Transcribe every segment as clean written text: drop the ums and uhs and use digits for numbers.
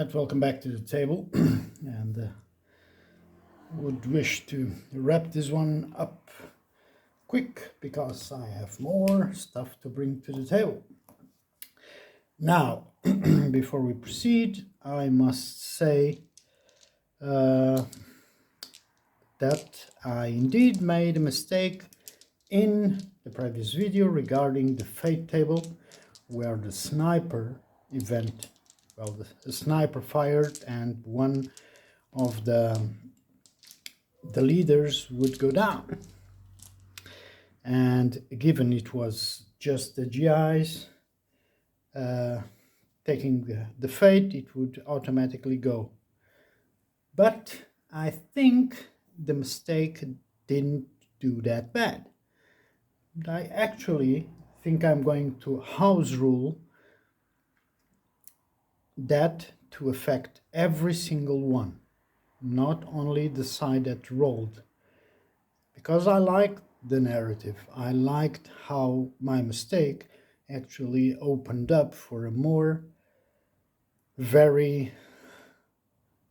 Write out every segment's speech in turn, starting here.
Alright, welcome back to the table. And would wish to wrap this one up quick because I have more stuff to bring to the table. Now, before we proceed, I must say that I indeed made a mistake in the previous video regarding the fate table, where the sniper event, well, the sniper fired and one of the leaders would go down. And given it was just the GIs taking the fate, it would automatically go. But I think the mistake didn't do that bad. I actually think I'm going to house rule that to affect every single one, not only the side that rolled, because I liked the narrative. I liked how my mistake actually opened up for a more very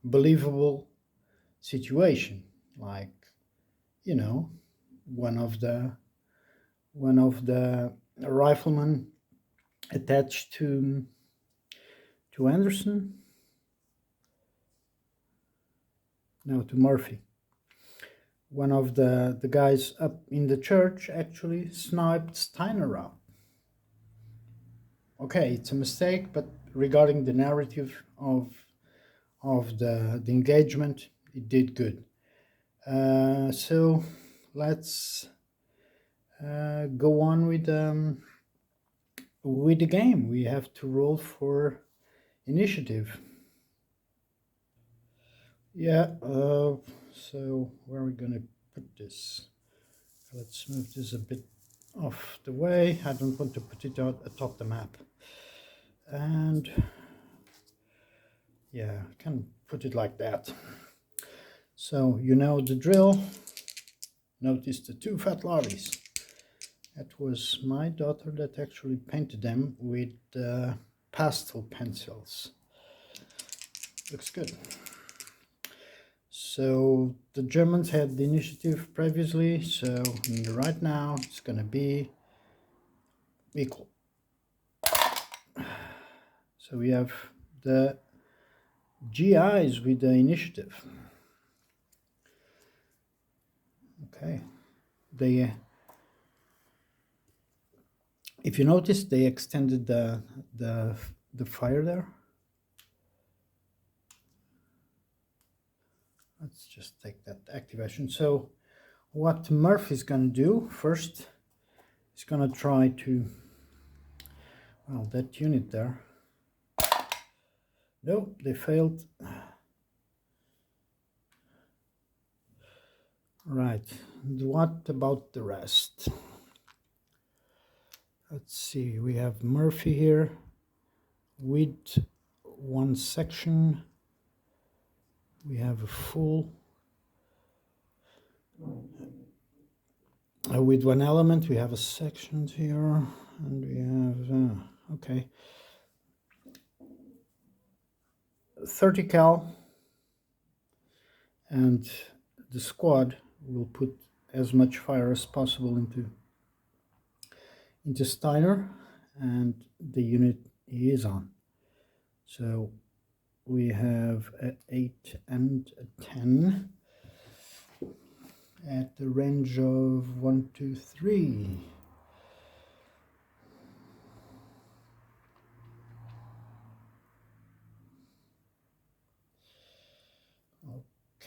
believable situation, like, you know, one of the riflemen attached to Anderson, no, to Murphy. One of the guys up in the church actually sniped Steiner out. Okay, it's a mistake, but regarding the narrative of the engagement, it did good. So let's go on with the game. We have to roll for initiative. Yeah, so where are we going to put this? Let's move this a bit off the way. I don't want to put it out atop the map. And yeah, I can put it like that. So you know the drill. Notice the two fat lollies. That was my daughter that actually painted them with pastel pencils. Looks good. So the Germans had the initiative previously, so right now it's going to be equal. So we have the GIs with the initiative. Okay, they, if you notice, they extended the fire there. Let's just take that activation. So what Murph is going to do first, he's going to try to, well, that unit there. No, they failed. Right, what about the rest? Let's see, we have Murphy here with one section. We have a full with one element. We have a section here, and we have okay, 30 cal, and the squad will put as much fire as possible into Steiner, and the unit he is on. So we have an 8 and a 10 at the range of 1, 2, 3.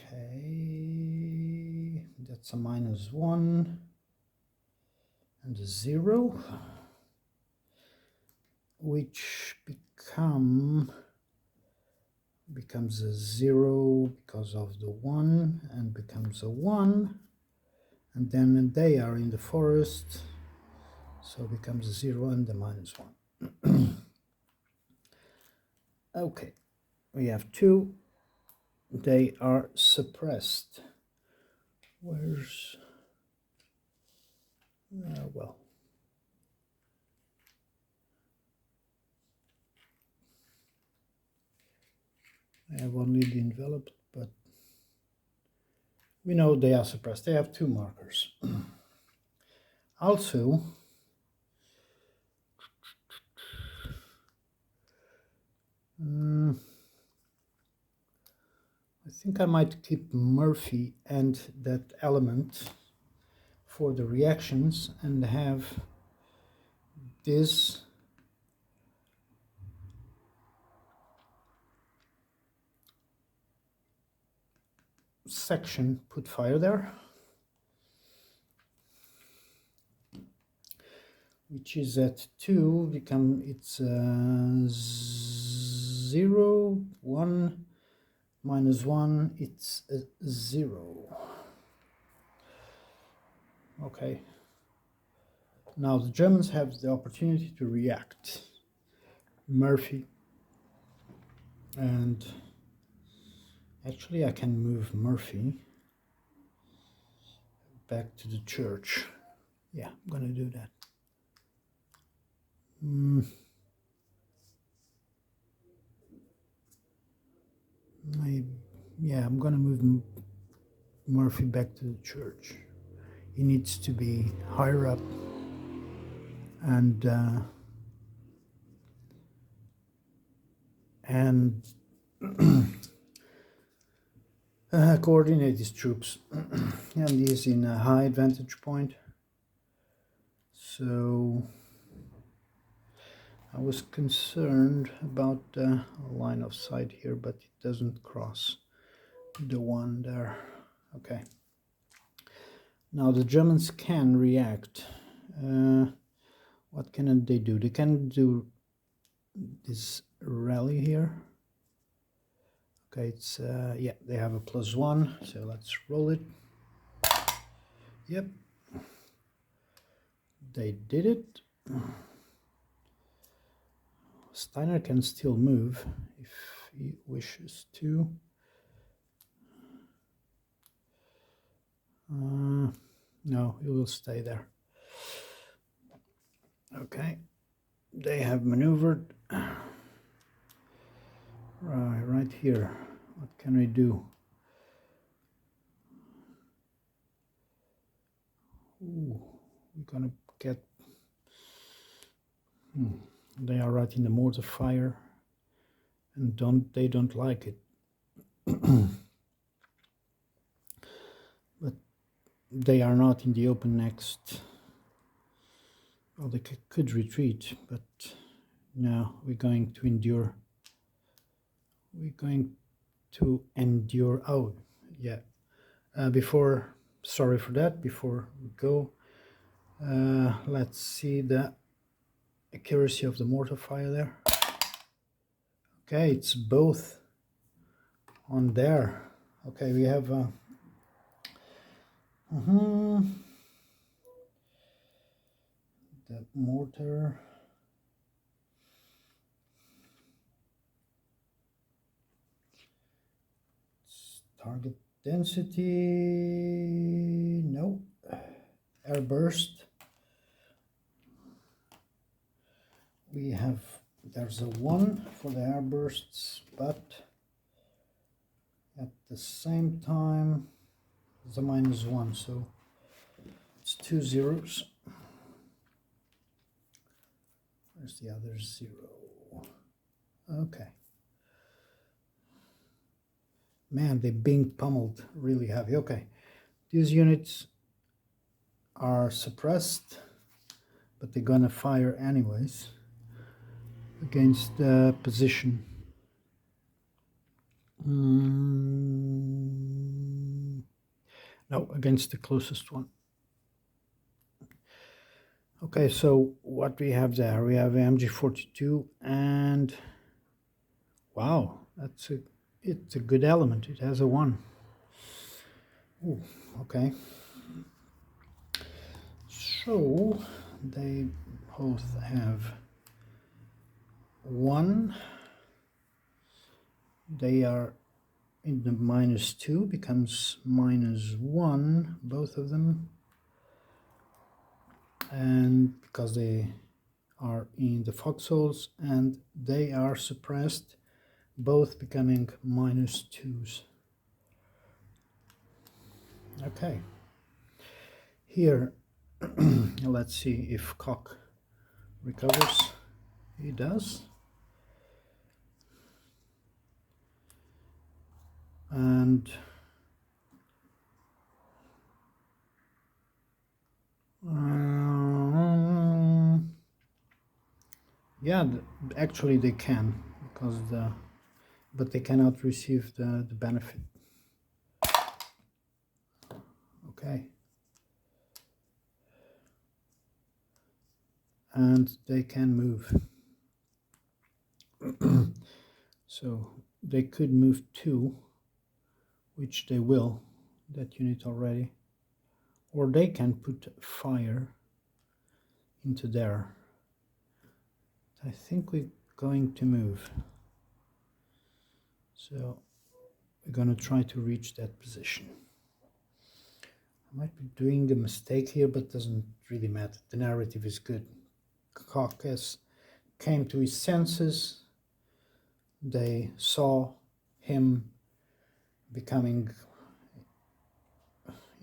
Okay, that's a -1 and a 0, which becomes a 0 because of the 1, and becomes a 1, and then they are in the forest, so it becomes a 0 and the -1. Okay, we have 2. They are suppressed. Where's well, They have only been developed, but we know they are suppressed. They have 2 markers. Also, I think I might keep Murphy and that element for the reactions and have this section put fire there, which is at 2, it's 0, 1, -1, it's a 0. Okay. Now the Germans have the opportunity to react. Murphy. And actually I can move Murphy back to the church. Yeah, I'm gonna do that. Yeah, I'm gonna move Murphy back to the church. He needs to be higher up and coordinate his troops. And he's in a high advantage point. So I was concerned about the line of sight here, but it doesn't cross the one there. Okay. Now the Germans can react. What can they do? They can do this rally here. Okay, it's yeah, they have a +1, so let's roll it. Yep, they did it. Steiner can still move if he wishes to. No, he will stay there. Okay, they have maneuvered. Right here. What can we do? Ooh, we're gonna get. They are right in the mortar fire, and they don't like it. But they are not in the open next. Well, they could retreat, but no, we're going to endure. We're going to endure. Oh, yeah. Sorry for that. Before we go, let's see the accuracy of the mortar fire there. Okay, it's both on there. Okay, we have the mortar. Target density, no. Airburst. There's a 1 for the airbursts, but at the same time, there's a -1, so it's 2 zeros. Where's the other 0? Okay. Man, they're being pummeled really heavy. Okay, these units are suppressed, but they're gonna fire anyways against the position. No, against the closest one. Okay, so what we have there, we have MG42, and wow, it's a good element. It has a 1. Ooh, okay. So they both have 1. They are in the -2, becomes -1, both of them. And because they are in the foxholes and they are suppressed, both becoming -2s. Okay, here let's see if Cock recovers. He does. And yeah, actually they can, because but they cannot receive the benefit. Okay. And they can move. So they could move 2, which they will, that unit already. Or they can put fire into there. I think we're going to move. So we're going to try to reach that position. I might be doing a mistake here, but doesn't really matter. The narrative is good. Caucus came to his senses. They saw him becoming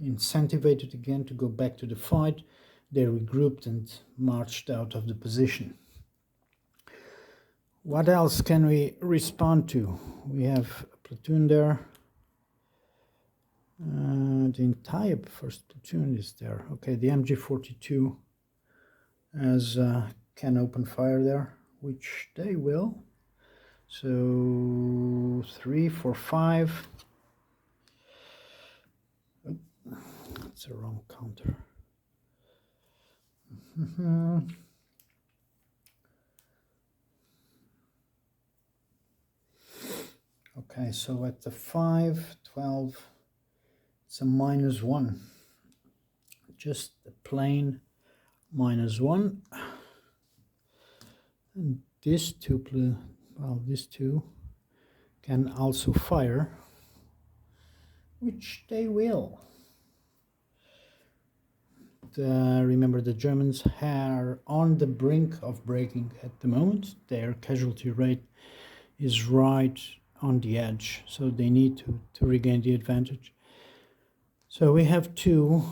incentivized again to go back to the fight. They regrouped and marched out of the position. What else can we respond to? We have a platoon there. The entire first platoon is there. Okay, the MG42 can open fire there, which they will. So 3, 4, 5. That's a wrong counter. Okay, so at the 5, 12, it's a -1. Just a plain -1. And these two can also fire, which they will. Remember, the Germans are on the brink of breaking at the moment. Their casualty rate is right on the edge, so they need to regain the advantage. So we have 2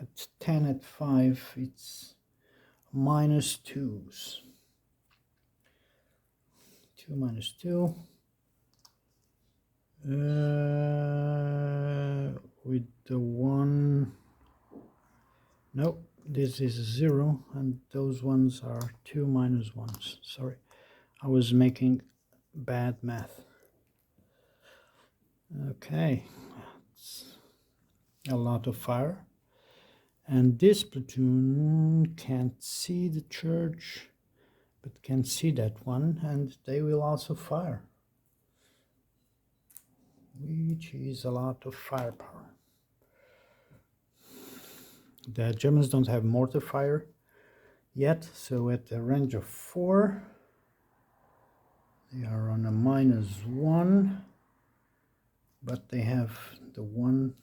at 10 at 5, it's -2s. 2 -2. With the 1, no, this is 0, and those ones are 2 -1s. Sorry, I was making bad math. Okay, that's a lot of fire. And this platoon can't see the church, but can see that one, and they will also fire, which is a lot of firepower. The Germans don't have mortar fire yet, so at a range of 4, they are on a -1, but they have the 1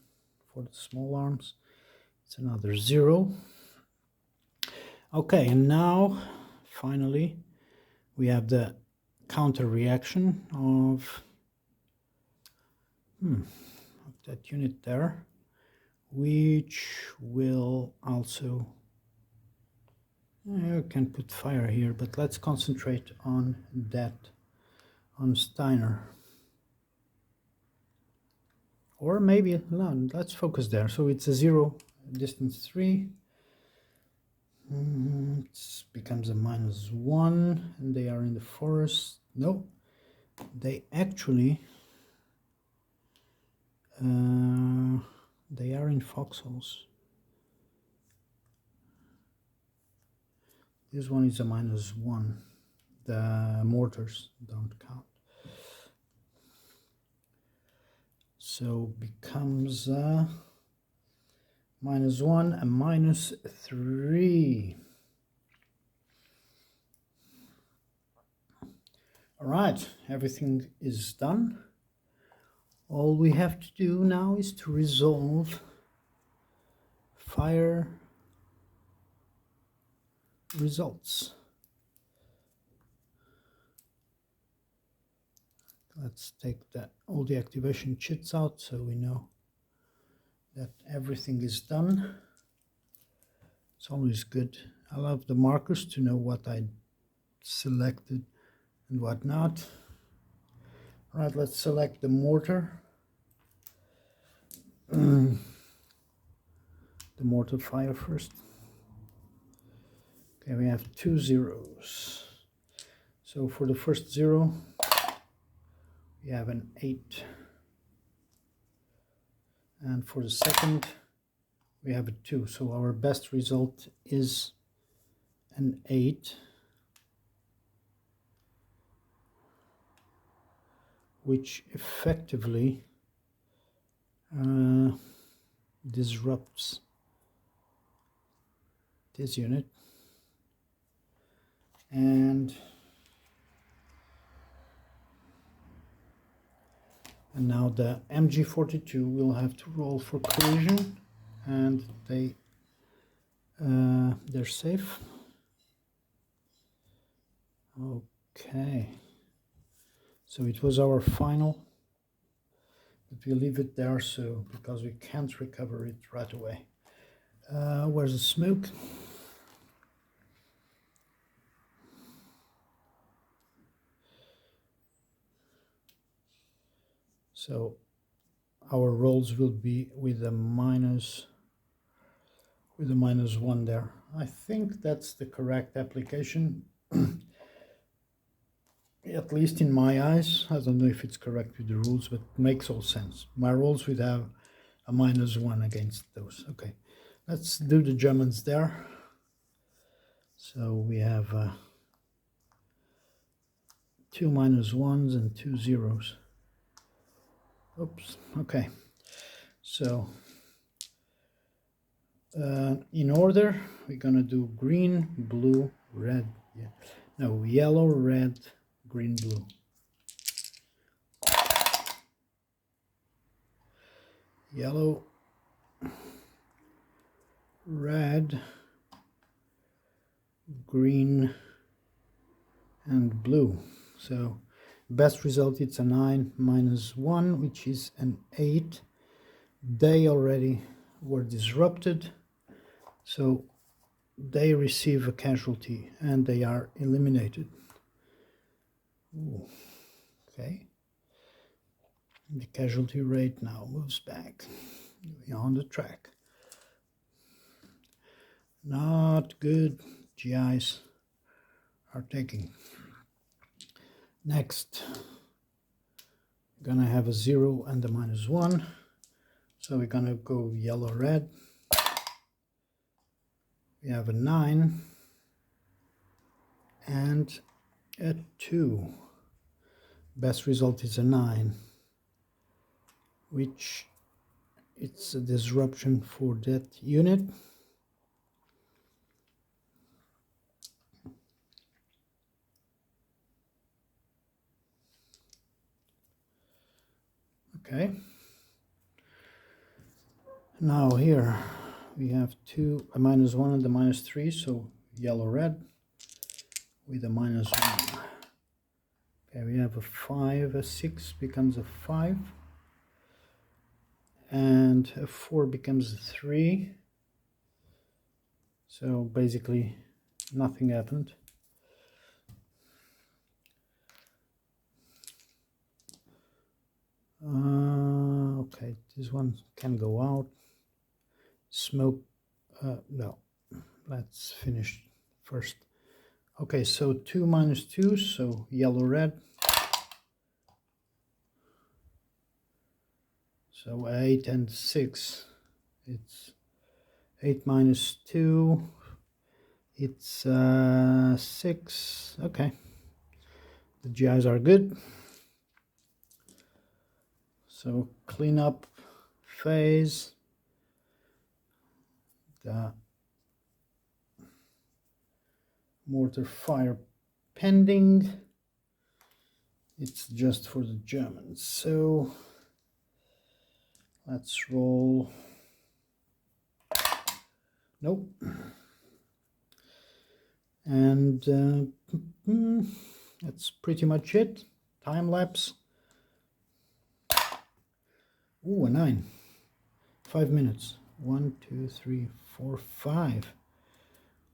for the small arms. It's another 0. Okay, and now finally we have the counter reaction of that unit there, which will also, you can put fire here, but let's concentrate on that, on Steiner. Or maybe, no, let's focus there. So it's a 0, distance 3. It becomes a -1, and they are in the forest. No, they actually, they are in foxholes. This one is a -1. The mortars don't count. So becomes a -1 and -3. All right, everything is done. All we have to do now is to resolve fire results. Let's take all the activation chits out so we know that everything is done. It's always good. I love the markers to know what I selected and what not. All right, let's select the mortar. The Mortar Fire first. Okay, we have 2 zeros. So for the first 0, we have an 8. And for the second, we have a 2. So our best result is an 8, which effectively disrupts this unit. And now the MG42 will have to roll for collision, and they're safe. Okay, so it was our final, but we leave it there so because we can't recover it right away. Where's the smoke? So our rolls will be with a -1 there. I think that's the correct application, at least in my eyes. I don't know if it's correct with the rules, but it makes all sense. My rolls would have a -1 against those. Okay, let's do the Germans there. So we have 2 -1s and 2 zeros. Oops, okay. So in order, we're gonna do green, blue, red, yeah. No, yellow, red, green, blue. Yellow, red, green, and blue. So best result, it's a 9 -1, which is an 8. They already were disrupted, so they receive a casualty and they are eliminated. Ooh, okay. The casualty rate now moves back. We're on the track. Not good. GIs are taking. Next, we're gonna have a 0 and a -1. So we're gonna go yellow, red. We have a 9 and a 2. Best result is a 9, which it's a disruption for that unit. Okay. Now here we have a -1 and a -3, so yellow, red with a -1. Okay, we have a 5, a 6 becomes a 5, and a 4 becomes a 3. So basically nothing happened. Okay, this one can go out. Smoke, no, let's finish first. Okay, so 2 -2, so yellow, red. So 8 and 6, it's 8 -2, it's 6. Okay, the GIs are good. So cleanup phase. The Mortar Fire pending. It's just for the Germans. So let's roll. Nope. And that's pretty much it. Time lapse. Ooh, a 9. 5 minutes. 1, 2, 3, 4, 5.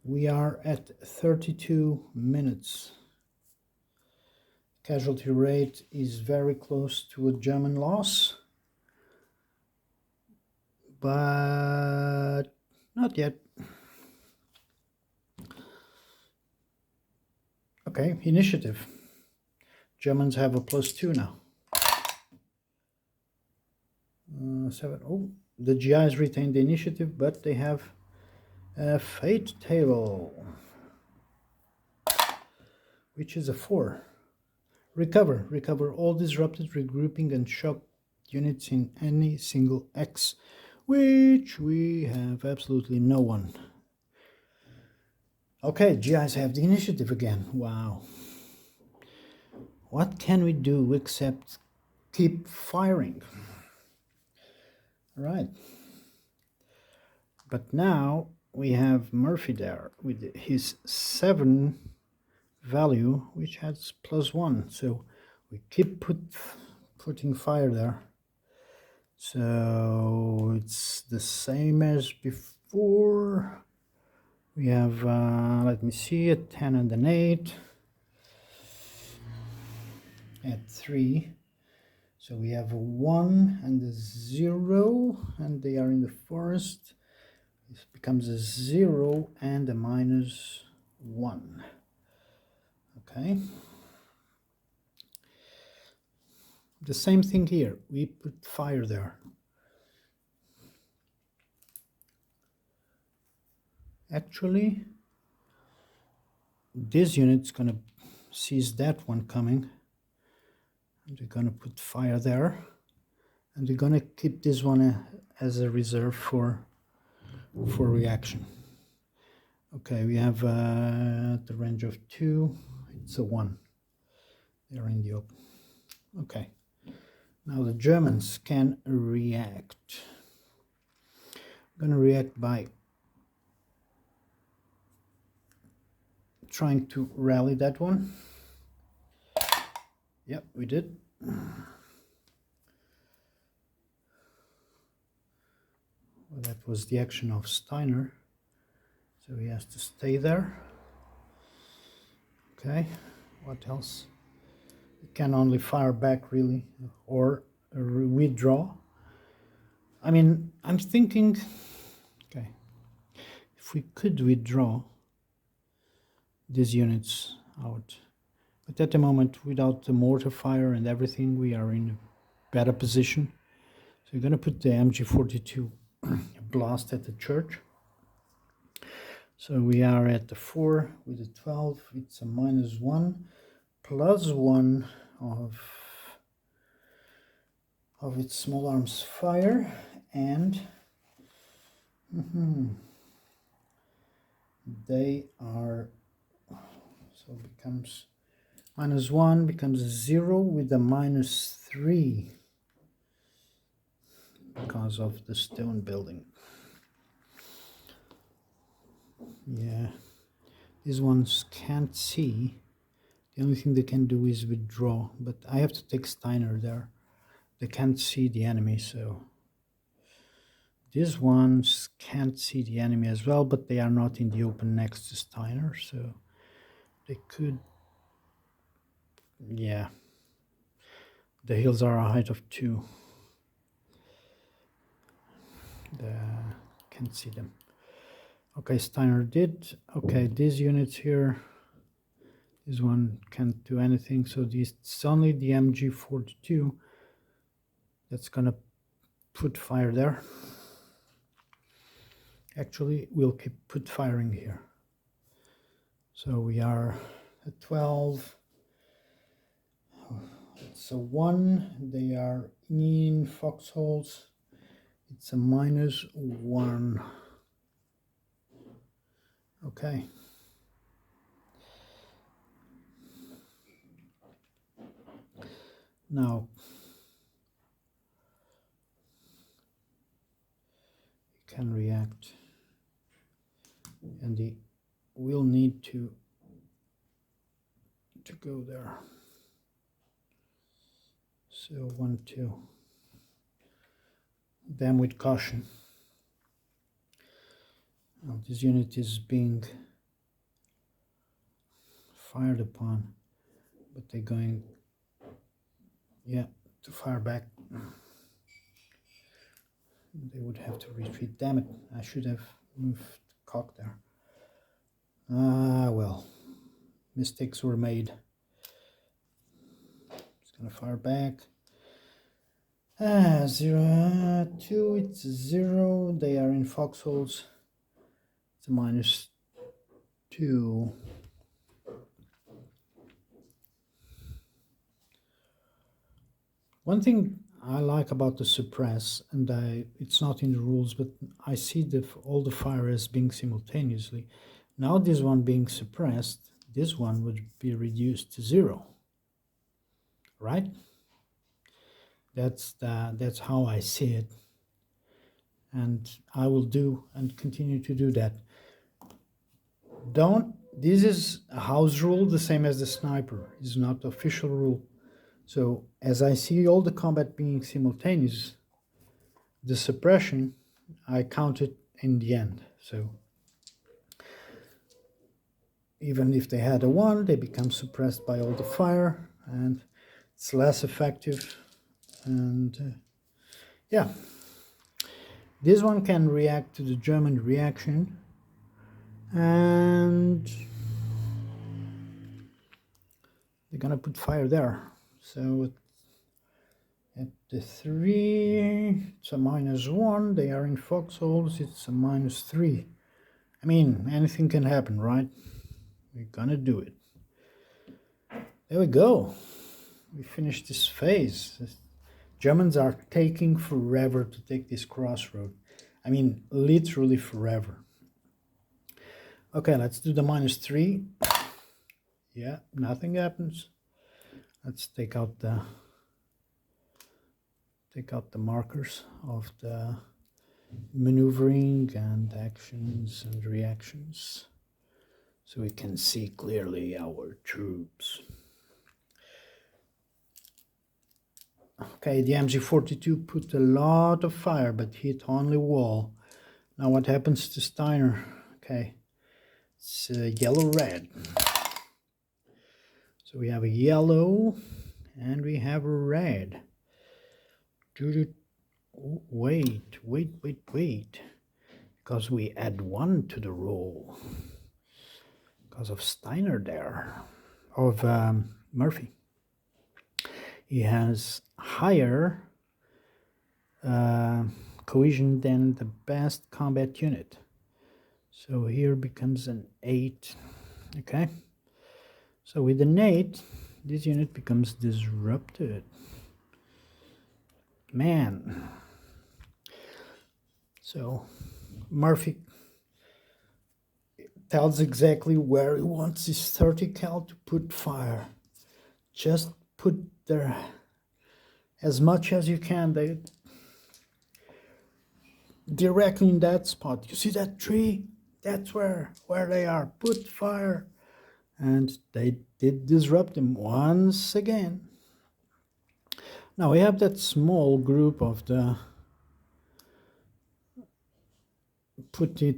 We are at 32 minutes. Casualty rate is very close to a German loss, but not yet. Okay, initiative. Germans have a +2 now. 7. Oh, the GIs retain the initiative, but they have a fate table, which is a 4. Recover all disrupted, regrouping, and shock units in any single X, which we have absolutely no one. Okay, GIs have the initiative again. Wow. What can we do except keep firing? All right. But now we have Murphy there with his 7 value, which has +1. So we keep putting fire there. So it's the same as before. We have, let me see, a 10 and an 8. At 3. So we have a 1 and a 0, and they are in the forest. This becomes a 0 and a -1. Okay. The same thing here. We put fire there. Actually, this unit's gonna sees that one coming. And we're gonna put fire there. And we're gonna keep this one as a reserve for reaction. Okay, we have the range of 2. It's a 1. They're in the open. Okay. Now the Germans can react. I'm going to react by trying to rally that one. Yep, we did. Well, that was the action of Steiner. So he has to stay there. Okay, what else? He can only fire back, really, or withdraw. I mean, I'm thinking, okay, if we could withdraw these units out. But at the moment, without the mortar fire and everything, we are in a better position. So we're going to put the MG42 blast at the church. So we are at the 4 with the 12. It's a -1 +1 of its small arms fire, and they are, so it becomes -1 becomes a 0 with a -3 because of the stone building. Yeah, these ones can't see. The only thing they can do is withdraw, but I have to take Steiner there. They can't see the enemy, so these ones can't see the enemy as well, but they are not in the open next to Steiner, so they could, yeah. The hills are a height of 2. Can't see them. Okay, Steiner did. Okay, these units here, this one can't do anything, so it's only the MG42 that's gonna put fire there. Actually, we'll put firing here. So we are at 12. It's a 1. They are in foxholes. It's a -1. Okay. Now, you can react, and they will need to go there. So 1, 2. them with caution. Now this unit is being fired upon, but they're going, yeah, to fire back. They would have to retreat. Damn it, I should have moved the cock there. Ah, well, mistakes were made. It's gonna fire back. 0, 2, it's 0. They are in foxholes. It's a -2. One thing I like about the suppress, and it's not in the rules, but I see all the fire as being simultaneously. Now this one being suppressed, this one would be reduced to 0, right? That's how I see it, and I will do and continue to do that. This is a house rule, the same as the sniper. It's not official rule. So as I see all the combat being simultaneous, the suppression, I count it in the end. So even if they had a 1, they become suppressed by all the fire, and it's less effective. And yeah, this one can react to the German reaction, and they're gonna put fire there. So at the 3, it's a -1. They are in foxholes, it's a -3. I mean, anything can happen, right? We're gonna do it. There we go. We finished this phase. The Germans are taking forever to take this crossroad. I mean, literally forever. Okay, let's do the -3. Yeah, nothing happens. Let's take out the markers of the maneuvering and actions and reactions, so we can see clearly our troops. Okay, the MG42 put a lot of fire but hit only wall. Now what happens to Steiner? Okay, it's yellow-red. So we have a yellow and we have a red. Wait. Because we add 1 to the roll. Because of Steiner there. Of Murphy. He has higher cohesion than the best combat unit. So here becomes an 8. Okay. So with an 8, this unit becomes disrupted. Man. So Murphy tells exactly where he wants his 30 cal to put fire. Just put there as much as you can. They directly in that spot. You see that tree? That's where they are. Put fire. And they did disrupt him once again. Now we have that small group of the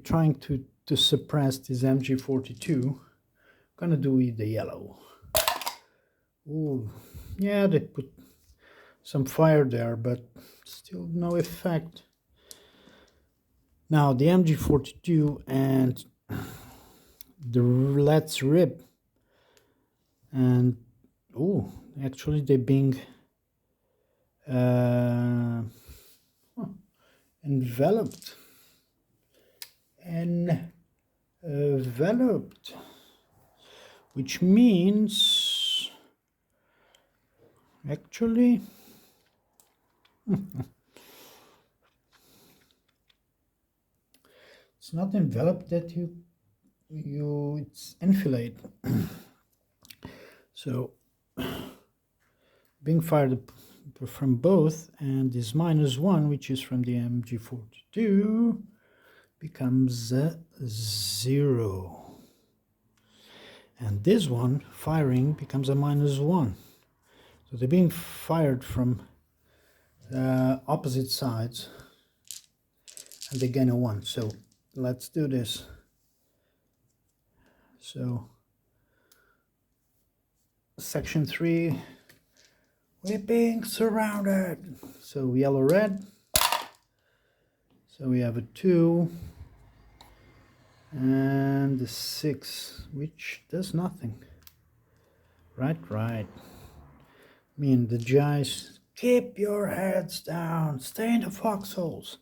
trying to suppress this MG42. Gonna do with the yellow. Ooh, yeah, they put some fire there, but still no effect. Now the MG42 and the Let's Rip, and oh, actually they're being enveloped, which means actually it's not enveloped, that it's enfilade. So being fired from both, and this -1, which is from the MG42, becomes 0. And this one firing becomes a -1. So they're being fired from opposite sides. and they gain a 1. So let's do this. So section 3, we're being surrounded. So yellow red. So we have a 2 and a 6, which does nothing. Right. Me and the guys, keep your heads down, stay in the foxholes.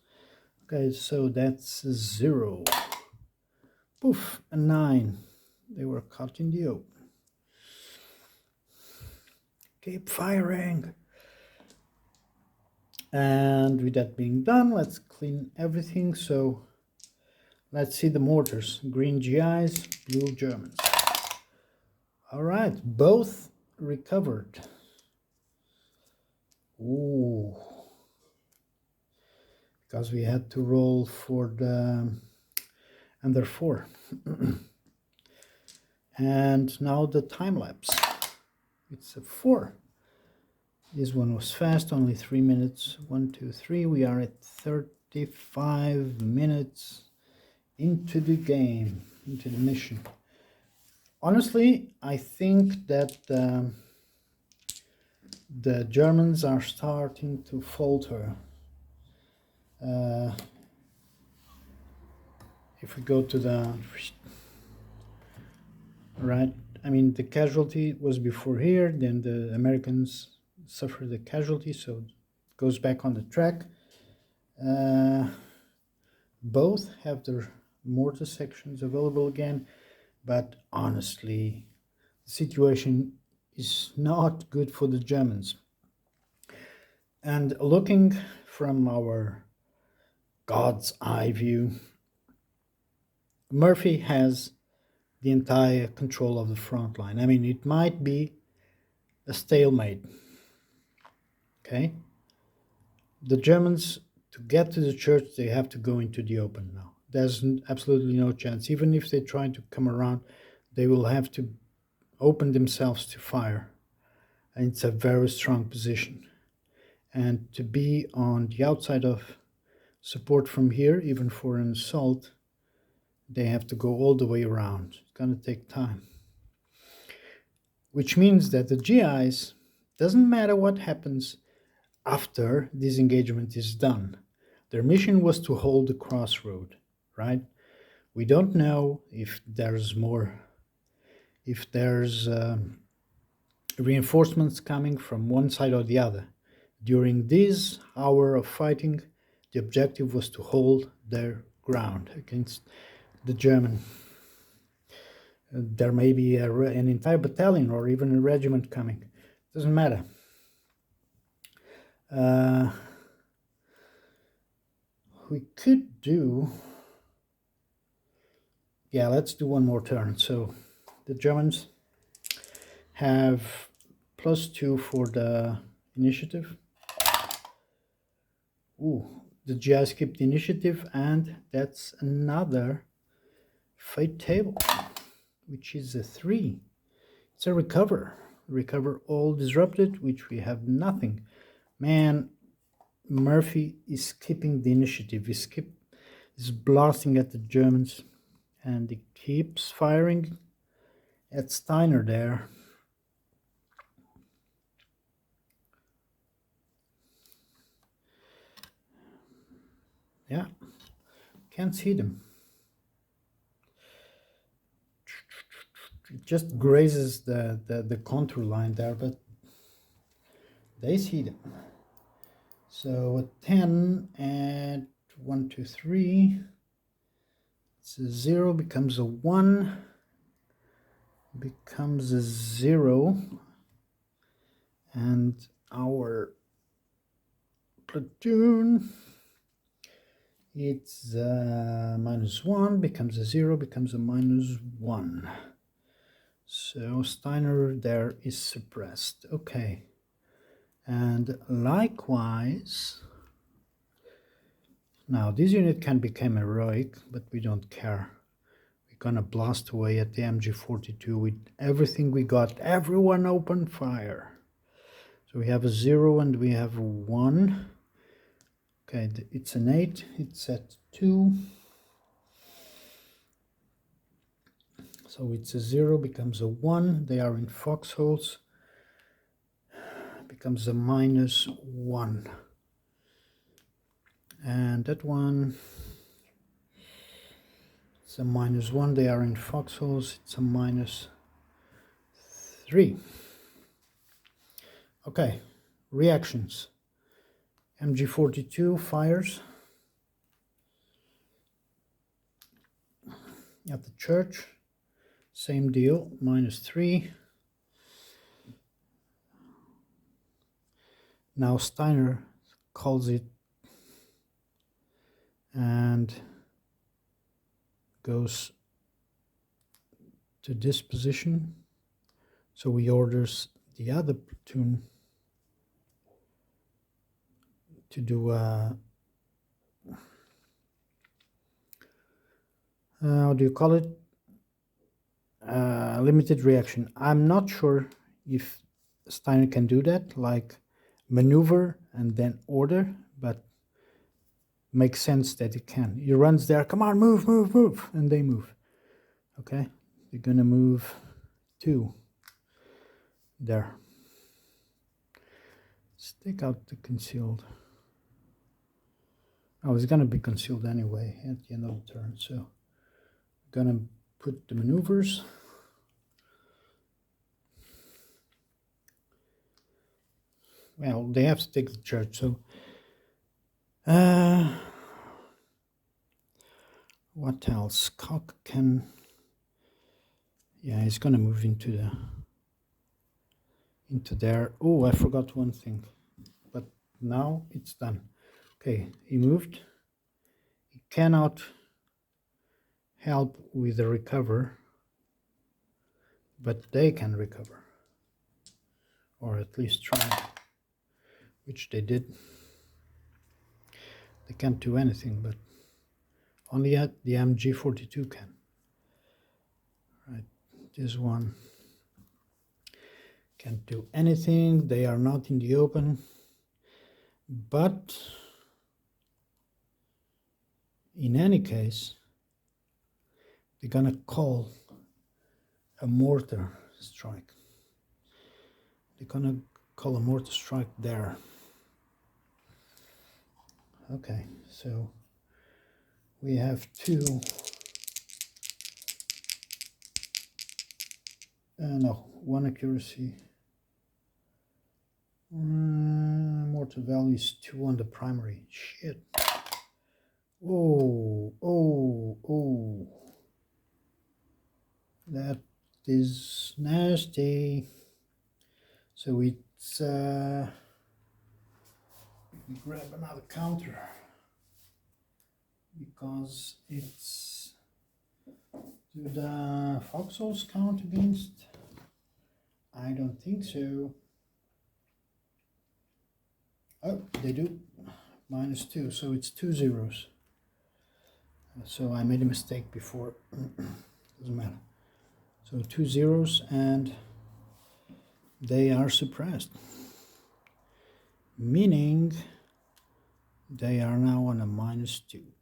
Okay, so that's a 0. Poof, a 9. They were caught in the open. Keep firing. And with that being done, let's clean everything. So let's see the mortars. Green GIs, blue Germans. All right, both recovered. Ooh. Because we had to roll for the under 4. And now the time lapse. It's a 4. This one was fast, only 3 minutes. 1, 2, 3. We are at 35 minutes into the game, into the mission. Honestly, I think that the Germans are starting to falter. If we go to the right, I mean, the casualty was before here, then the Americans suffered the casualty, so it goes back on the track. Both have their mortar sections available again, but honestly, the situation is not good for the Germans. And looking from our God's eye view, Murphy has the entire control of the front line. I mean, it might be a stalemate. Okay? The Germans, to get to the church, they have to go into the open now. There's absolutely no chance. Even if they try to come around, they will have to open themselves to fire. And it's a very strong position. And to be on the outside of support from here, even for an assault, they have to go all the way around. It's going to take time. Which means that the GIs, doesn't matter what happens after this engagement is done. Their mission was to hold the crossroad, right? We don't know if there's more, if there's reinforcements coming from one side or the other. During this hour of fighting, the objective was to hold their ground against the German. There may be an entire battalion or even a regiment coming. Doesn't matter. We could do... Yeah, let's do one more turn. So the Germans have +2 for the initiative. Ooh, the GI skipped the initiative, and that's another fate table, which is a 3. It's a recover. Recover all disrupted, which we have nothing. Man, Murphy is skipping the initiative. He's blasting at the Germans, and he keeps firing at Steiner there. Yeah, can't see them. It just grazes the contour line there, but they see them. So a 10 and 1, 2, 3. It's a 0, becomes a 1, becomes a 0, and our platoon, it's -1, becomes a 0, becomes a -1. So Steiner there is suppressed. Okay. And likewise, now this unit can become heroic, but we don't care. We're gonna blast away at the MG42 with everything we got. Everyone open fire. So we have a 0 and we have a 1. Okay, it's an 8. It's at 2. So it's a 0, becomes a 1. They are in foxholes. Becomes a -1. And that one, it's a -1. They are in foxholes. It's a -3. Okay, reactions. MG42 fires at the church. Same deal, -3. Now Steiner calls it and goes to this position. So he orders the other platoon to do a, how do you call it? Limited reaction. I'm not sure if Steiner can do that, like maneuver and then order, but makes sense that he can. He runs there, come on, move, move, move, and they move. Okay, they're gonna move 2 there. Let's take out the concealed. Oh, it's gonna be concealed anyway at the end of the turn, so I'm gonna put the maneuvers. Well, they have to take the church, so what else? Cock can, yeah, he's gonna move into there. Oh, I forgot one thing, but now it's done. Okay, he moved. He cannot help with the recover, but they can recover, or at least try, which they did. They can't do anything, but only the MG42 can. Right, this one can't do anything. They are not in the open, but in any case, they're gonna call a mortar strike. They're gonna call a mortar strike there. Okay, so we have 2. No, 1 accuracy. Mortar value is 2 on the primary. Shit. Oh, oh, oh. That is nasty. So it's we grab another counter because it's, do the foxholes count against? I don't think so. Oh, they do. -2, so it's 2 zeros. So I made a mistake before. Doesn't matter. So 2 zeros, and they are suppressed, meaning they are now on a -2.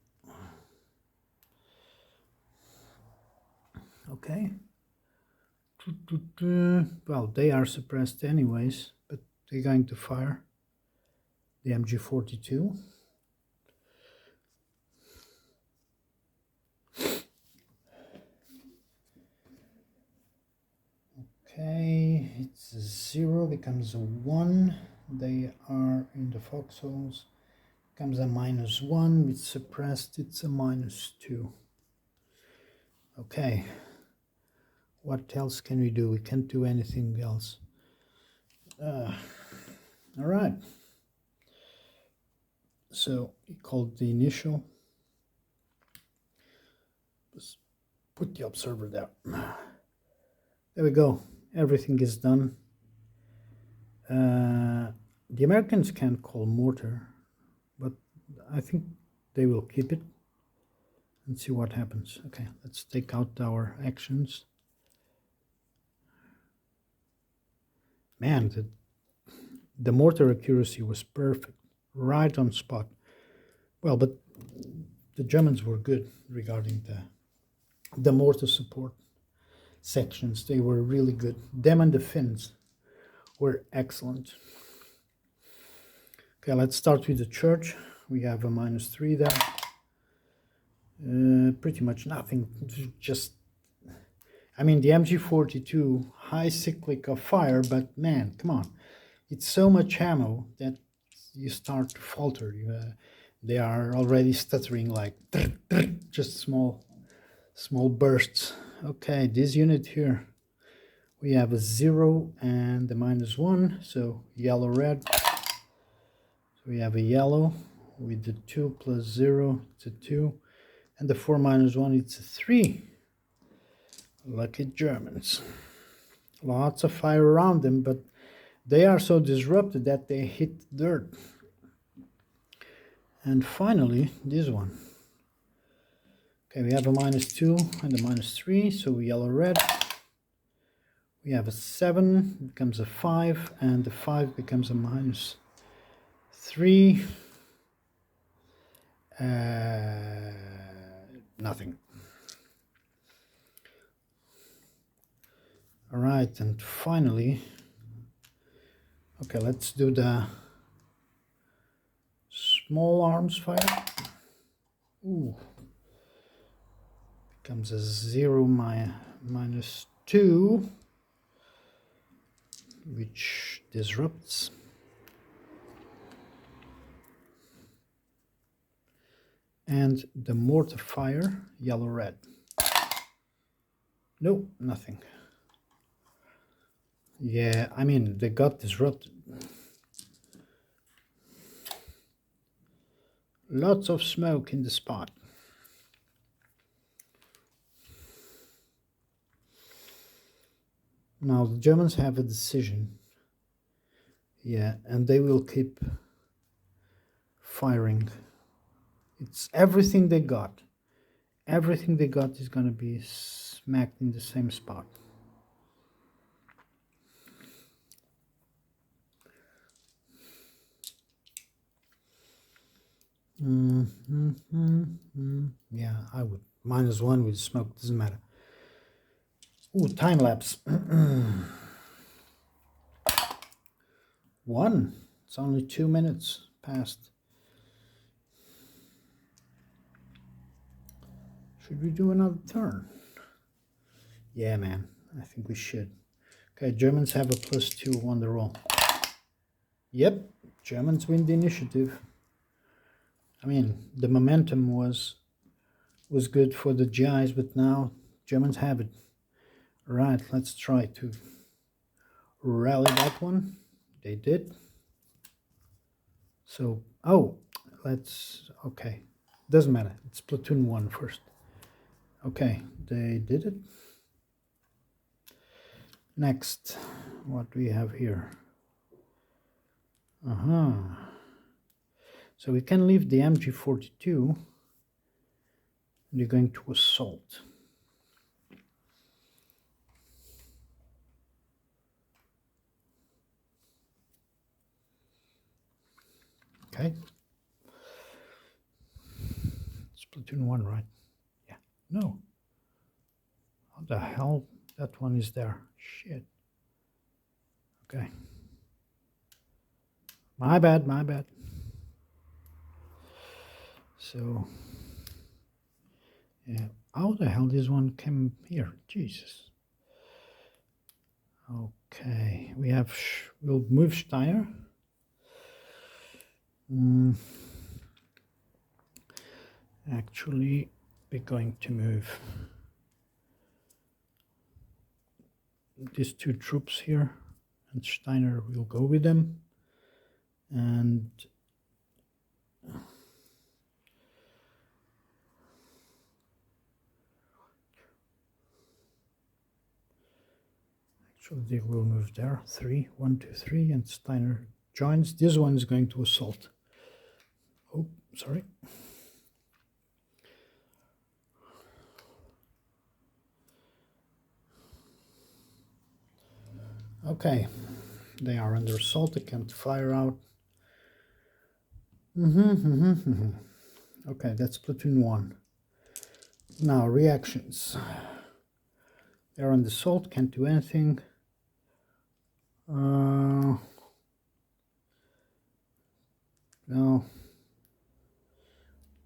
Okay. Well, they are suppressed anyways, but they're going to fire the MG42. Okay, it's a 0, becomes a 1. They are in the foxholes. Becomes a -1. It's suppressed. It's a -2. Okay. What else can we do? We can't do anything else. All right. So he called the initial. Just put the observer there. There we go. Everything is done. The Americans can't call mortar, but I think they will keep it and see what happens. Okay, let's take out our actions. Man, the mortar accuracy was perfect, right on spot. Well, but the Germans were good regarding the mortar support sections. They were really good. Them and the Finns were excellent. Okay, let's start with the church. We have a -3 there. Pretty much nothing. Just, I mean, the MG42, high cyclic of fire, but man, come on. It's so much ammo that you start to falter. They are already stuttering like just small bursts. Okay, this unit here, we have a 0 and a -1, so yellow red. So we have a yellow with the 2 plus 0, it's a 2, and the 4 -1, it's a 3. Lucky Germans. Lots of fire around them, but they are so disrupted that they hit dirt. And finally, this one. Okay, we have a -2 and a -3, so yellow-red. We have a 7, becomes a 5, and the 5 becomes a -3. Nothing. All right, and finally, okay, let's do the small arms fire. Ooh. Becomes a 0 -2, which disrupts. And the mortar fire, yellow-red. No, nothing. Yeah, I mean, they got disrupted. Lots of smoke in the spot. Now the Germans have a decision. Yeah, and they will keep firing. It's everything they got. Everything they got is going to be smacked in the same spot. Yeah, I would. -1 with smoke, doesn't matter. Ooh, time lapse. 1. It's only 2 minutes past. Should we do another turn? Yeah, man, I think we should. Okay, Germans have a +2 on the roll. Yep, Germans win the initiative. I mean, the momentum was good for the GIs, but now Germans have it. Right, let's try to rally that one. They did. So, oh, okay. Doesn't matter. It's Platoon 1 first. Okay, they did it. Next, what do we have here? So we can leave the MG42. We're going to assault. Okay. It's Platoon 1, right? Yeah. No. How the hell that one is there? Shit. Okay. My bad. So, yeah. How the hell this one came here? Jesus. Okay. We'll move Steiner. Actually, we're going to move these 2 troops here, and Steiner will go with them. And actually, they will move there. 3, 1, 2, 3, and Steiner joins. This one is going to assault. Oh, sorry. Okay, they are under assault. They can't fire out. Okay, that's Platoon 1. Now, reactions. They're on the assault, can't do anything. No.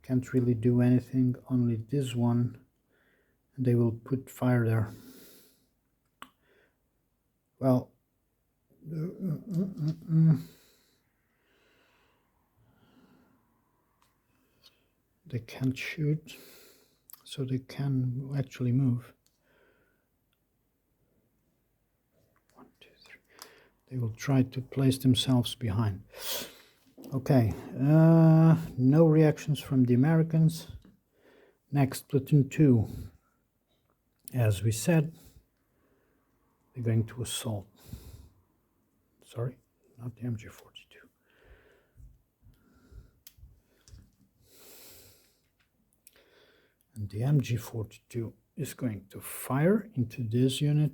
Can't really do anything, only this one. And they will put fire there. Well, they can't shoot, so they can actually move. 1, 2, 3. They will try to place themselves behind. Okay, no reactions from the Americans. Next, Platoon 2. As we said, they're going to assault. Sorry, not the MG42. And the MG42 is going to fire into this unit.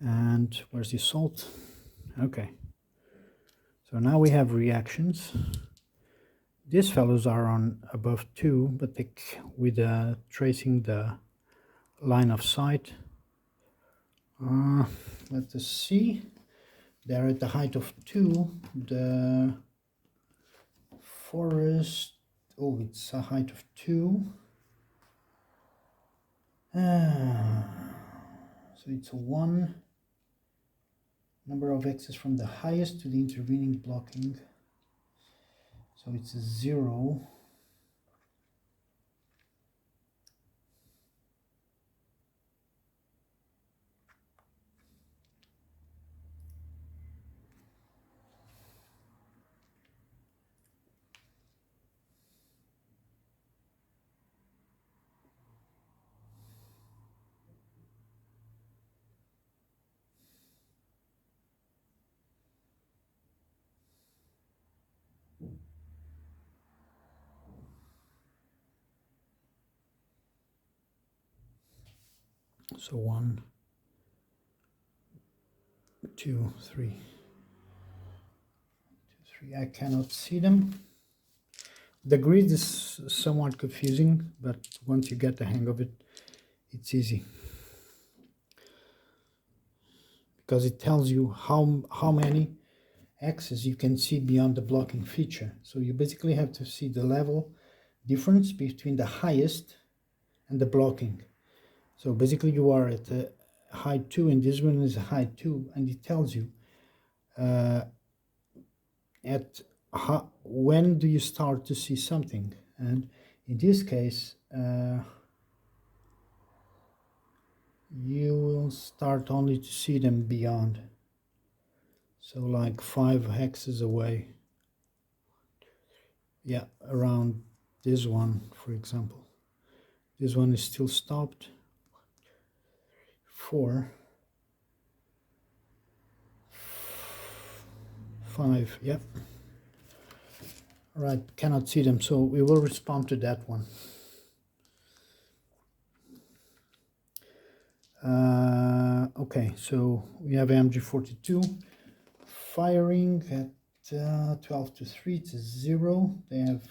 And where's the assault? Okay. So now we have reactions. These fellows are on above 2, but they, with tracing the line of sight. Let us see. They're at the height of 2. The forest, oh, it's a height of 2. So it's a 1. Number of X's from the highest to the intervening blocking. So it's a 0. So 1, 2, 3. 2, 3. I cannot see them. The grid is somewhat confusing, but once you get the hang of it, it's easy. Because it tells you how many X's you can see beyond the blocking feature. So you basically have to see the level difference between the highest and the blocking. So basically you are at a height 2 and this one is a height 2, and it tells you when do you start to see something. And in this case you will start only to see them beyond. So like 5 hexes away. Yeah, around this one, for example. This one is still stopped. 4, 5, yep. All right, cannot see them, so we will respond to that one. Okay, so we have MG42 firing at 12 to 3, it's a 0. They have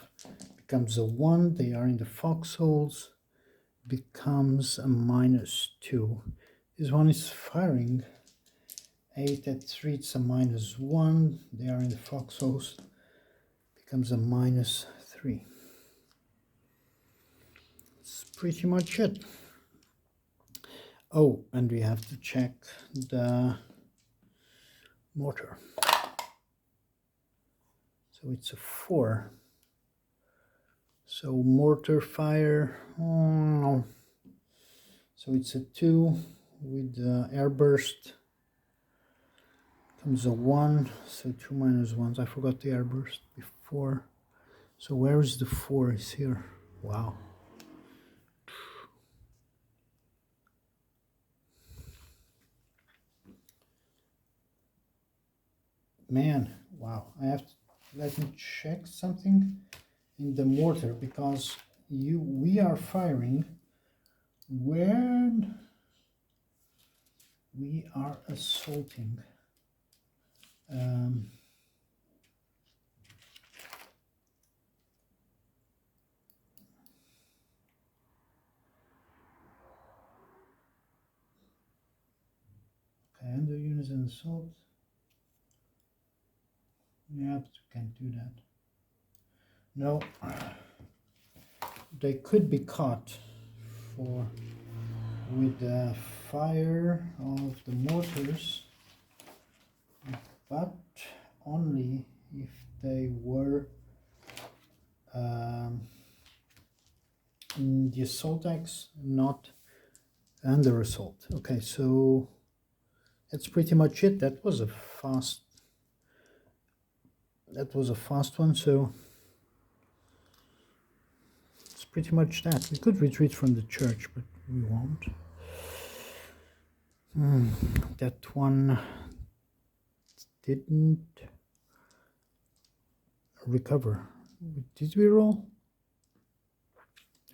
becomes a 1. They are in the foxholes, becomes a -2. This one is firing 8 at 3, it's a -1. They are in the foxholes, becomes a -3. That's pretty much it. Oh, and we have to check the mortar. So it's a 4. So mortar fire, oh, so it's a 2 with airburst, comes a 1, so 2 minus 1s. I forgot the airburst before. So where is the 4? Is here. Wow. Man, wow. I have to let me check something in the mortar, because we are firing when we are assaulting. units and assault. Yeah, but you can't do that. No, they could be caught with the fire of the mortars, but only if they were in the assault axe, not under assault. Okay, so that's pretty much it. That was a fast one, so it's pretty much that. We could retreat from the church, but we won't. That one didn't recover. Did we roll?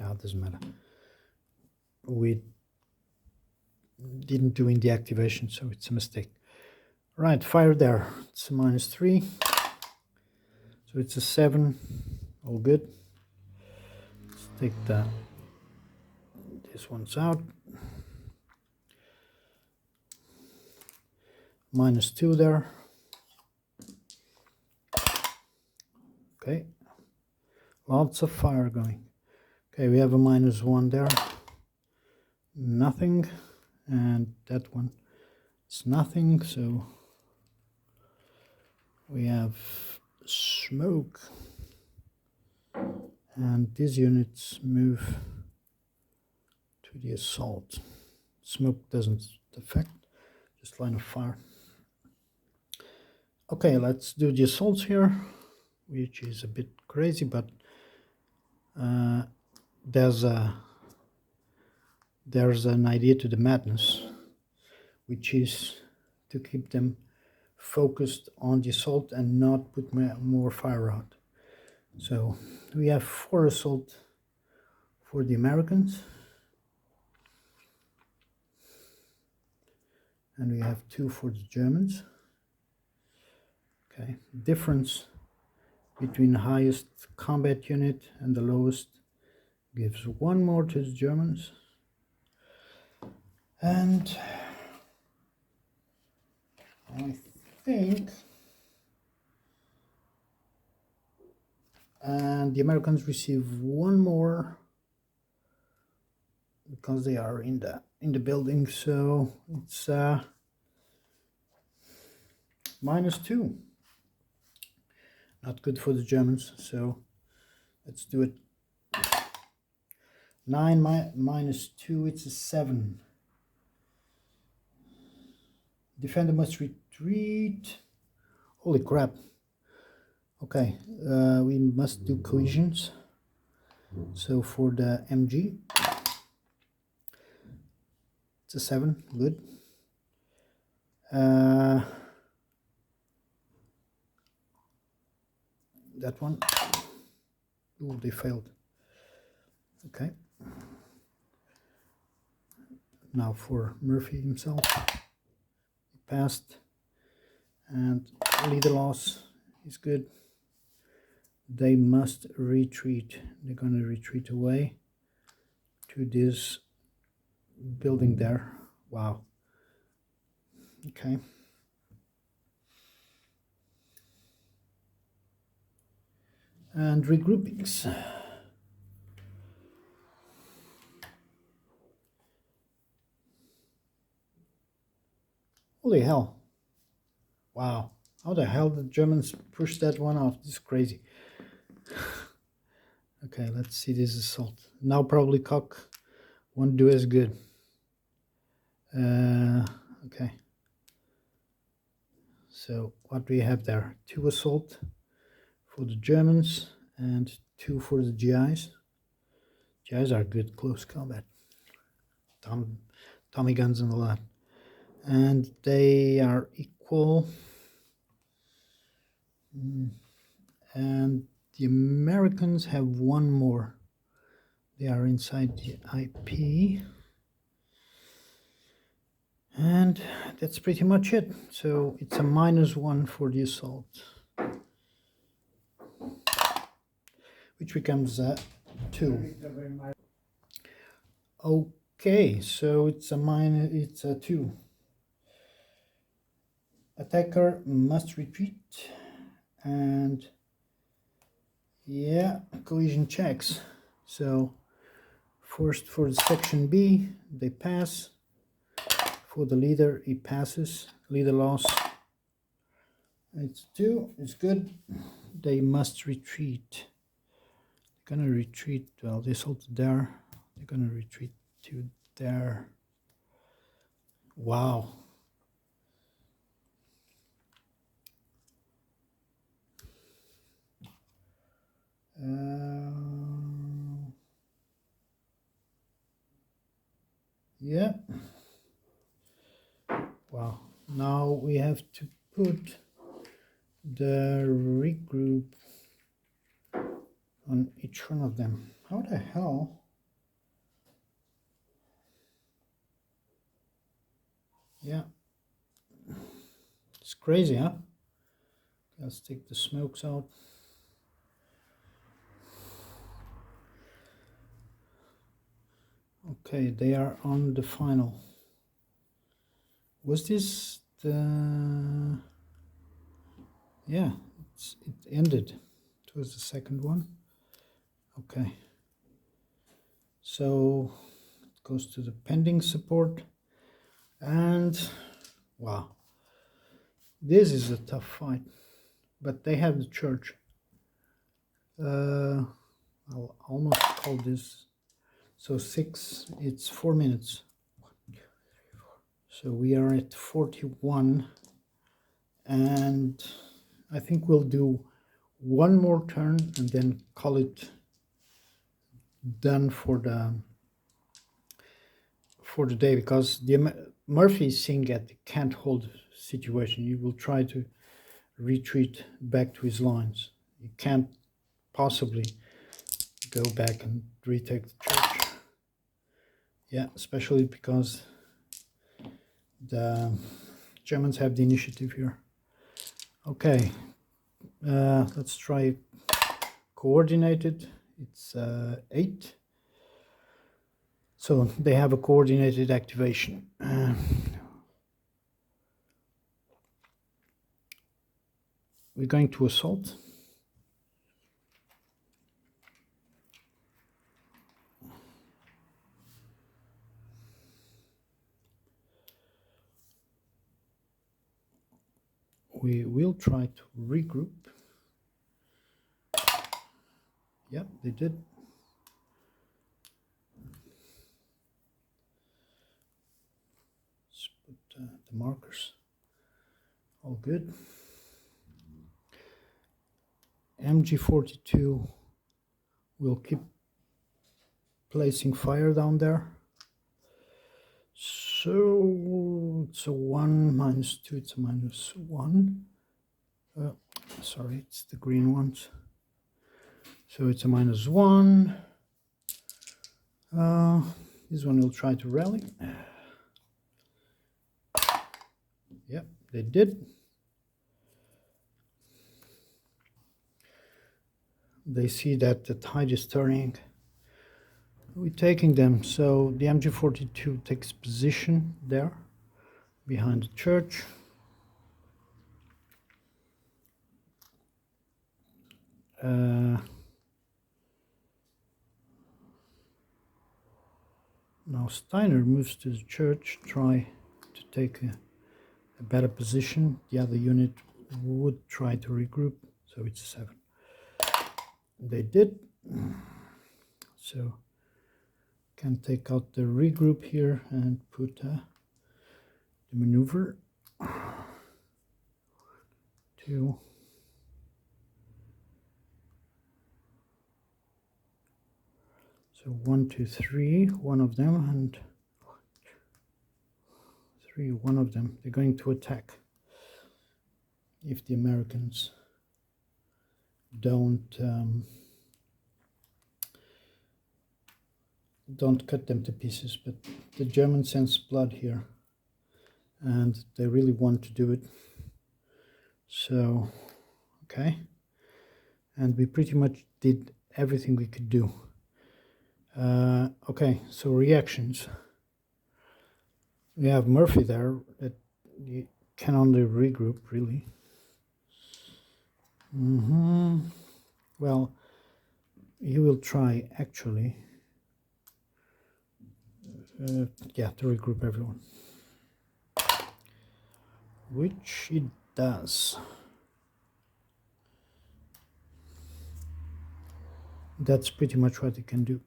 It doesn't matter. We didn't do in the activation, so it's a mistake. Right, fire there. It's a -3. So it's a 7. All good. Let's take this one's out. -2 there. Okay. Lots of fire going. Okay, we have a -1 there. Nothing. And that one is nothing, so we have smoke. And these units move to the assault. Smoke doesn't affect, just line of fire. Okay, let's do the assaults here, which is a bit crazy, but there's an idea to the madness, which is to keep them focused on the assault and not put more fire out. So we have 4 assault for the Americans, and we have 2 for the Germans. Okay, difference between the highest combat unit and the lowest gives 1 more to the Germans. And I think the Americans receive 1 more because they are in the building, so it's -2. Not good for the Germans, so let's do it. 9 -2, it's a 7. Defender must retreat. Holy crap. Okay, we must do cohesions. So for the MG, it's a 7, good. That one, oh, they failed. Okay. Now for Murphy himself, he passed, and leader loss is good. They must retreat. They're going to retreat away to this building there. Wow. Okay. And regroupings. Holy hell. Wow. How the hell did the Germans push that one off? This is crazy. Okay, let's see this assault. Now probably cock won't do as good. Okay. So what do we have there? 2 assault for the Germans and 2 for the GIs. GIs are good close combat. Tommy guns and all that. And they are equal. And the Americans have 1 more. They are inside the IP. And that's pretty much it. So it's a -1 for the assault, which becomes 2. Okay, so it's a 2. attacker must retreat, and yeah, cohesion checks. So first for the section B, they pass. For the leader, he passes. Leader loss. It's 2. It's good. They must retreat. They're gonna retreat. Well, this hold there. They're gonna retreat to there. Wow. Yeah. Wow. Now we have to put the regroup on each one of them. How the hell? Yeah. It's crazy, huh? Let's take the smokes out. Okay, they are on the final. Was this the... Yeah, it ended. It was the second one. Okay. So it goes to the pending support. And wow. This is a tough fight. But they have the church. I'll almost call this. So 6, it's 4 minutes. So we are at 41. And I think we'll do one more turn and then call it done for the day, because the Murphy is seeing at the can't hold situation. He will try to retreat back to his lines. He can't possibly go back and retake the church. Yeah, especially because the Germans have the initiative here. Okay, let's try coordinated. It's 8. So they have a coordinated activation. We're going to assault. We will try to regroup. Yep, they did. Let's put the markers. All good. MG42 will keep placing fire down there. So it's a 1 minus 2, it's a minus 1. Sorry, it's the green ones. So it's a minus 1. This one will try to rally. Yep, they did. They see that the tide is turning. We're taking them. So the MG42 takes position there behind the church. Now Steiner moves to the church, try to take a better position. The other unit would try to regroup, so it's a 7. They did. So can take out the regroup here and put the maneuver. 2. So 1, 2, 3, one of them, and 3, one of them. They're going to attack if the Americans don't cut them to pieces. But the Germans sense blood here, and they really want to do it. So, okay. And we pretty much did everything we could do. Okay, so reactions. We have Murphy there that can only regroup, really. Well, you will try, actually, yeah, to regroup everyone. Which it does. That's pretty much what it can do.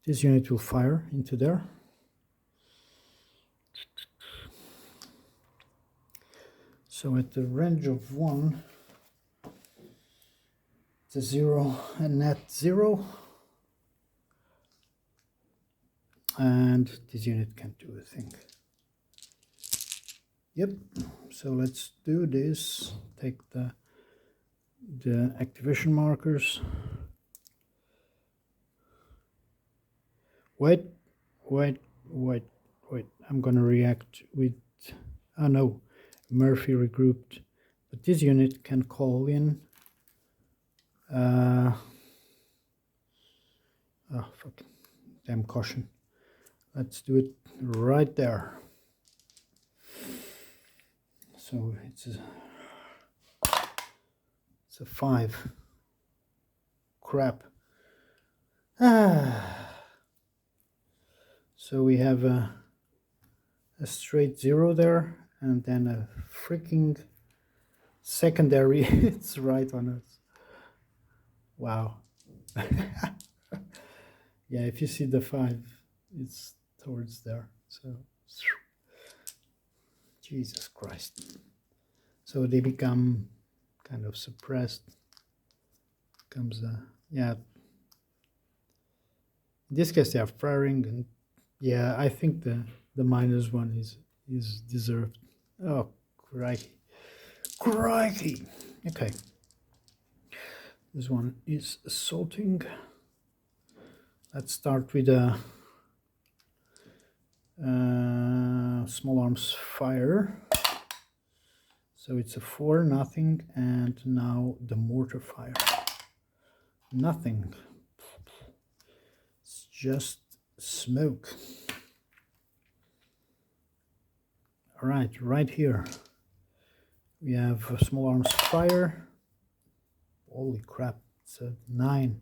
This unit will fire into there. So at the range of 1, it's a 0 and net 0. And this unit can't do a thing. Yep, so let's do this. Take the activation markers. Wait, I'm gonna react with, oh no, Murphy regrouped, but this unit can call in, oh fuck, damn caution. Let's do it right there. So it's a 5. Crap. So we have a straight 0 there, and then a freaking secondary. It's right on us. Wow. Yeah, if you see the 5, it's towards there. So Jesus Christ. So they become kind of suppressed. Comes yeah. In this case they are firing, and yeah, I think the -1 is deserved. Oh crikey. Crikey. Okay. This one is assaulting. Let's start with a small arms fire. So it's a 4, nothing, and now the mortar fire. Nothing. It's just smoke. All right, right here we have a small arms fire. Holy crap, it's a 9.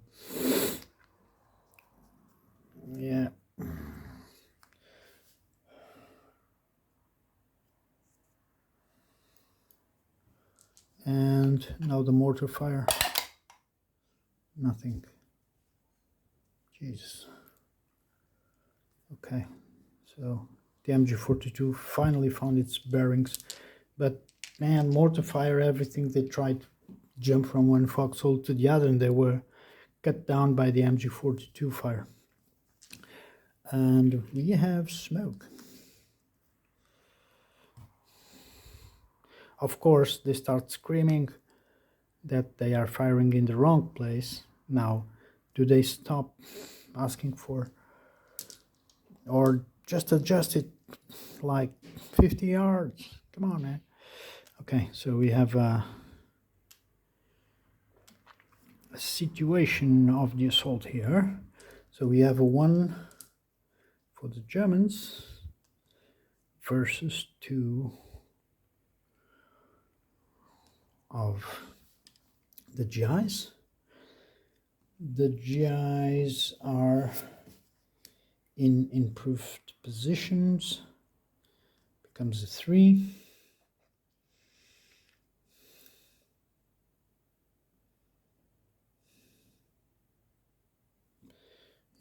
Yeah. And now the mortar fire. Nothing. Jesus. Okay, so the MG42 finally found its bearings, but man, mortar fire, everything, they tried to jump from one foxhole to the other and they were cut down by the MG42 fire. And we have smoke. Of course, they start screaming that they are firing in the wrong place. Now, do they stop asking for, or just adjust it like 50 yards? Come on, man. Okay, so we have a situation of the assault here. So we have a 1 for the Germans versus 2 of the GIs. The GIs are in improved positions. Becomes a 3.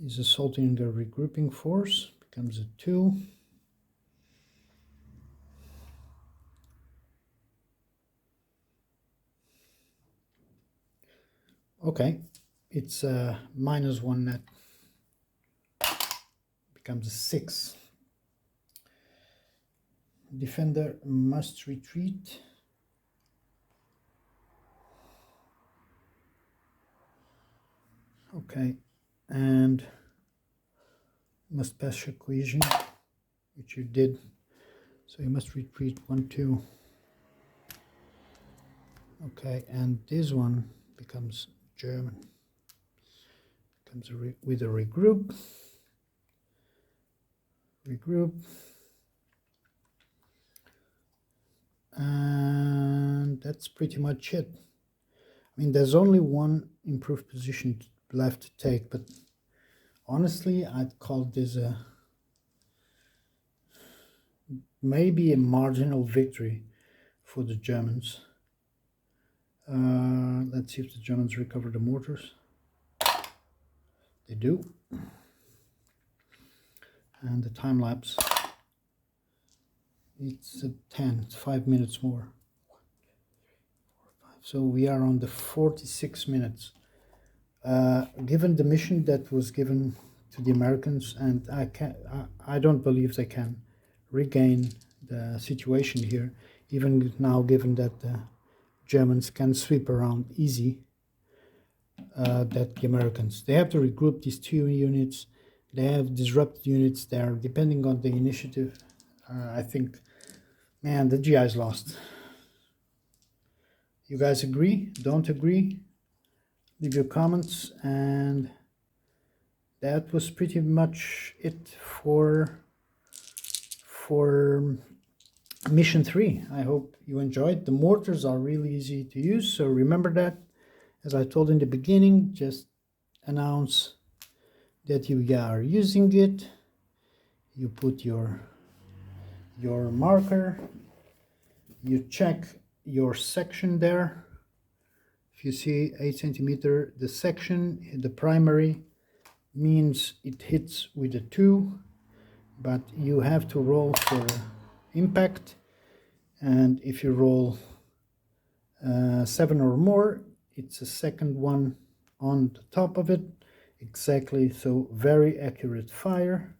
Is assaulting the regrouping force. Becomes a 2. Okay, it's a -1 net. Becomes a 6. Defender must retreat. Okay, and must pass your cohesion, which you did. So you must retreat 1, 2. Okay, and this one becomes German. Comes with a regroup. regroup, and that's pretty much it. I mean, there's only one improved position left to take, but honestly, I'd call this maybe a marginal victory for the Germans. Let's see if the Germans recover the mortars. They do. And the time lapse, it's at 10, it's 5 minutes more. So we are on the 46 minutes. Given the mission that was given to the Americans, and I don't believe they can regain the situation here, even now, given that the Germans can sweep around easy, that the Americans, they have to regroup these two units. They have disrupted units there, depending on the initiative. I think, man, the GI's lost. You guys agree? Don't agree? Leave your comments, and that was pretty much it for mission 3. I hope you enjoyed. The mortars are really easy to use, so remember that. As I told in the beginning, just announce that you are using it. You put your marker, you check your section there. If you see 8 centimeter, the section, the primary, means it hits with a 2, but you have to roll for impact, and if you roll 7 or more, it's a second one on the top of it. Exactly, so very accurate fire.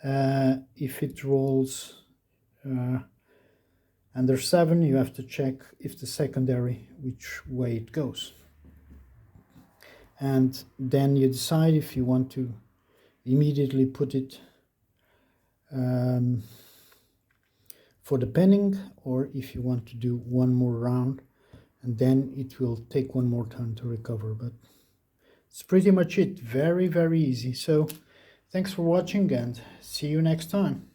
If it rolls under 7, you have to check if the secondary, which way it goes. And then you decide if you want to immediately put it for the penning, or if you want to do one more round, and then it will take one more turn to recover. But it's pretty much it. Very, very easy. So thanks for watching, and see you next time.